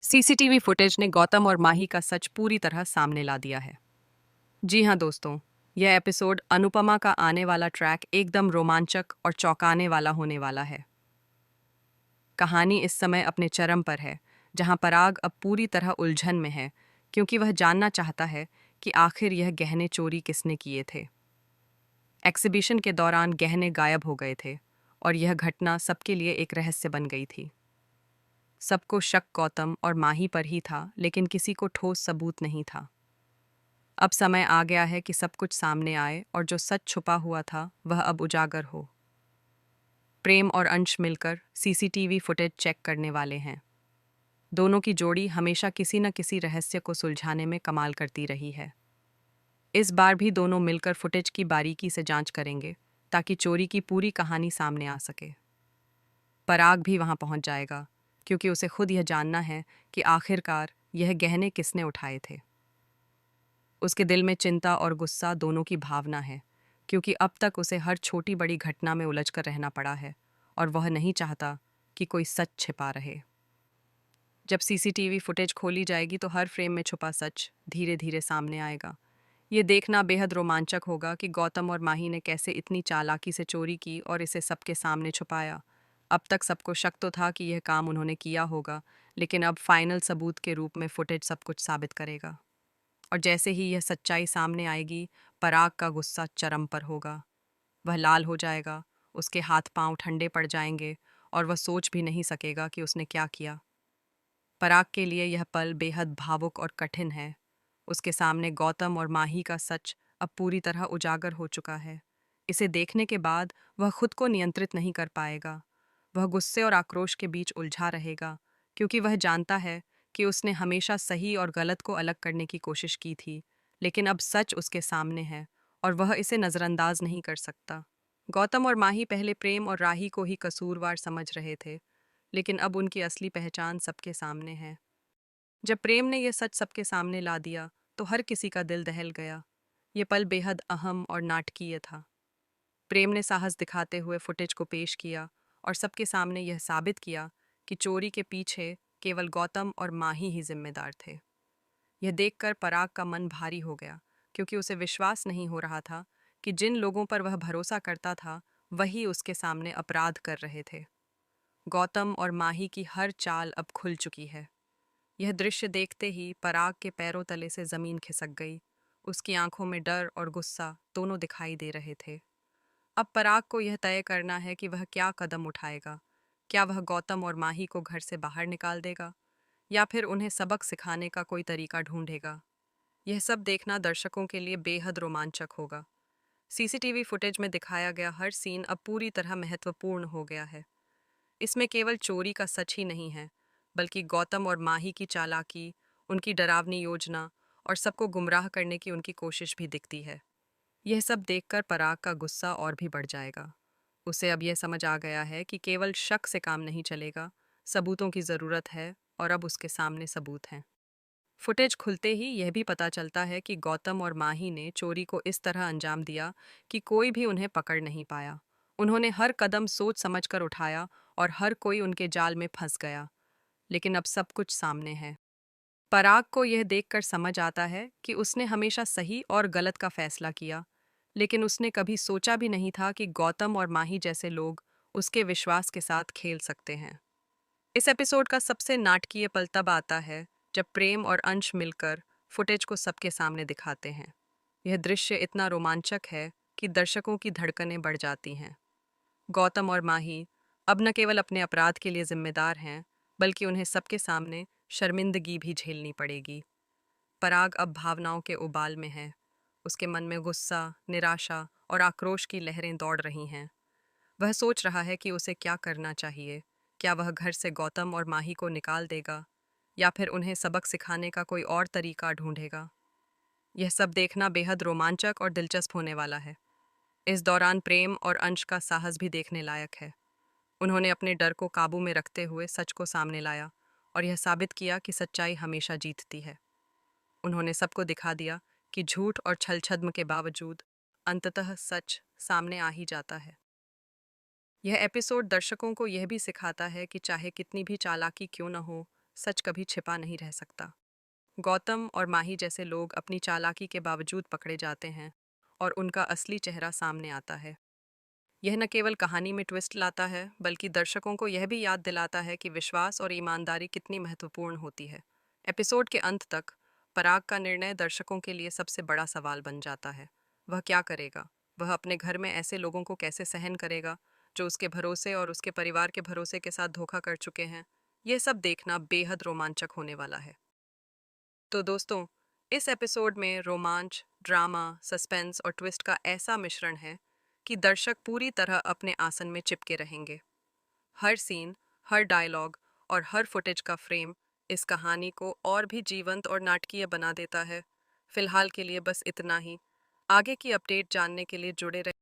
CCTV footage ने गौतम और माही का सच पूरी तरह सामने ला दिया है। जी हाँ दोस्तों, यह एपिसोड अनुपमा का आने वाला ट्रैक एकदम रोमांचक और चौंकाने वाला होने वाला है। कहानी इस समय अपने चरम पर है, जहाँ पराग अब पूरी तरह उलझन में है, क्योंकि वह जानना चाहता है कि आखिर यह गहने चोरी किसने किए थे। एग्जीबिशन के दौरान गहने गायब हो गए थे और यह घटना सबके लिए एक रहस्य बन गई थी। सबको शक गौतम और माही पर ही था, लेकिन किसी को ठोस सबूत नहीं था। अब समय आ गया है कि सब कुछ सामने आए और जो सच छुपा हुआ था वह अब उजागर हो। प्रेम और अंश मिलकर सीसीटीवी फुटेज चेक करने वाले हैं। दोनों की जोड़ी हमेशा किसी न किसी रहस्य को सुलझाने में कमाल करती रही है। इस बार भी दोनों मिलकर फुटेज की बारीकी से जांच करेंगे, ताकि चोरी की पूरी कहानी सामने आ सके। पराग भी वहां पहुंच जाएगा, क्योंकि उसे खुद यह जानना है कि आखिरकार यह गहने किसने उठाए थे। उसके दिल में चिंता और गुस्सा दोनों की भावना है, क्योंकि अब तक उसे हर छोटी बड़ी घटना में उलझकर रहना पड़ा है और वह नहीं चाहता कि कोई सच छिपा रहे। जब सीसीटीवी फुटेज खोली जाएगी तो हर फ्रेम में छुपा सच धीरे धीरे सामने आएगा। ये देखना बेहद रोमांचक होगा कि गौतम और माही ने कैसे इतनी चालाकी से चोरी की और इसे सबके सामने छुपाया। अब तक सबको शक तो था कि यह काम उन्होंने किया होगा, लेकिन अब फाइनल सबूत के रूप में फुटेज सब कुछ साबित करेगा। और जैसे ही यह सच्चाई सामने आएगी, पराग का गुस्सा चरम पर होगा। वह लाल हो जाएगा, उसके हाथ पांव ठंडे पड़ जाएंगे और वह सोच भी नहीं सकेगा कि उसने क्या किया। पराग के लिए यह पल बेहद भावुक और कठिन है। उसके सामने गौतम और माही का सच अब पूरी तरह उजागर हो चुका है। इसे देखने के बाद वह खुद को नियंत्रित नहीं कर पाएगा। वह गुस्से और आक्रोश के बीच उलझा रहेगा, क्योंकि वह जानता है कि उसने हमेशा सही और गलत को अलग करने की कोशिश की थी, लेकिन अब सच उसके सामने है और वह इसे नज़रअंदाज नहीं कर सकता। गौतम और माही पहले प्रेम और राही को ही कसूरवार समझ रहे थे, लेकिन अब उनकी असली पहचान सबके सामने है। जब प्रेम ने यह सच सबके सामने ला दिया, तो हर किसी का दिल दहल गया। ये पल बेहद अहम और नाटकीय था। प्रेम ने साहस दिखाते हुए फुटेज को पेश किया और सबके सामने यह साबित किया कि चोरी के पीछे केवल गौतम और माही ही जिम्मेदार थे। यह देखकर पराग का मन भारी हो गया, क्योंकि उसे विश्वास नहीं हो रहा था कि जिन लोगों पर वह भरोसा करता था वही उसके सामने अपराध कर रहे थे। गौतम और माही की हर चाल अब खुल चुकी है। यह दृश्य देखते ही पराग के पैरों तले से जमीन खिसक गई। उसकी आंखों में डर और गुस्सा दोनों दिखाई दे रहे थे। अब पराग को यह तय करना है कि वह क्या कदम उठाएगा। क्या वह गौतम और माही को घर से बाहर निकाल देगा, या फिर उन्हें सबक सिखाने का कोई तरीका ढूंढेगा। यह सब देखना दर्शकों के लिए बेहद रोमांचक होगा। सीसीटीवी फुटेज में दिखाया गया हर सीन अब पूरी तरह महत्वपूर्ण हो गया है। इसमें केवल चोरी का सच ही नहीं है, बल्कि गौतम और माही की चालाकी, उनकी डरावनी योजना और सबको गुमराह करने की उनकी कोशिश भी दिखती है। यह सब देखकर पराग का गुस्सा और भी बढ़ जाएगा। उसे अब यह समझ आ गया है कि केवल शक से काम नहीं चलेगा, सबूतों की ज़रूरत है और अब उसके सामने सबूत हैं। फुटेज खुलते ही यह भी पता चलता है कि गौतम और माही ने चोरी को इस तरह अंजाम दिया कि कोई भी उन्हें पकड़ नहीं पाया। उन्होंने हर कदम सोच समझकर उठाया और हर कोई उनके जाल में फंस गया। लेकिन अब सब कुछ सामने है। पराग को यह देखकर समझ आता है कि उसने हमेशा सही और गलत का फैसला किया, लेकिन उसने कभी सोचा भी नहीं था कि गौतम और माही जैसे लोग उसके विश्वास के साथ खेल सकते हैं। इस एपिसोड का सबसे नाटकीय पल तब आता है जब प्रेम और अंश मिलकर फुटेज को सबके सामने दिखाते हैं। यह दृश्य इतना रोमांचक है कि दर्शकों की धड़कनें बढ़ जाती हैं। गौतम और माही अब न केवल अपने अपराध के लिए जिम्मेदार हैं, बल्कि उन्हें सबके सामने शर्मिंदगी भी झेलनी पड़ेगी। पराग अब भावनाओं के उबाल में है। उसके मन में गुस्सा, निराशा और आक्रोश की लहरें दौड़ रही हैं। वह सोच रहा है कि उसे क्या करना चाहिए। क्या वह घर से गौतम और माही को निकाल देगा, या फिर उन्हें सबक सिखाने का कोई और तरीका ढूंढेगा। यह सब देखना बेहद रोमांचक और दिलचस्प होने वाला है। इस दौरान प्रेम और अंश का साहस भी देखने लायक है। उन्होंने अपने डर को काबू में रखते हुए सच को सामने लाया और यह साबित किया कि सच्चाई हमेशा जीतती है। उन्होंने सबको दिखा दिया कि झूठ और छल छद्म के बावजूद अंततः सच सामने आ ही जाता है। यह एपिसोड दर्शकों को यह भी सिखाता है कि चाहे कितनी भी चालाकी क्यों न हो, सच कभी छिपा नहीं रह सकता। गौतम और माही जैसे लोग अपनी चालाकी के बावजूद पकड़े जाते हैं और उनका असली चेहरा सामने आता है। यह न केवल कहानी में ट्विस्ट लाता है, बल्कि दर्शकों को यह भी याद दिलाता है कि विश्वास और ईमानदारी कितनी महत्वपूर्ण होती है। एपिसोड के अंत तक पराग का निर्णय दर्शकों के लिए सबसे बड़ा सवाल बन जाता है। वह क्या करेगा? वह अपने घर में ऐसे लोगों को कैसे सहन करेगा जो उसके भरोसे और उसके परिवार के भरोसे के साथ धोखा कर चुके हैं? यह सब देखना बेहद रोमांचक होने वाला है। तो दोस्तों, इस एपिसोड में रोमांच, ड्रामा, सस्पेंस और ट्विस्ट का ऐसा मिश्रण है कि दर्शक पूरी तरह अपने आसन में चिपके रहेंगे। हर सीन, हर डायलॉग और हर फुटेज का फ्रेम इस कहानी को और भी जीवंत और नाटकीय बना देता है। फिलहाल के लिए बस इतना ही। आगे की अपडेट जानने के लिए जुड़े रहें।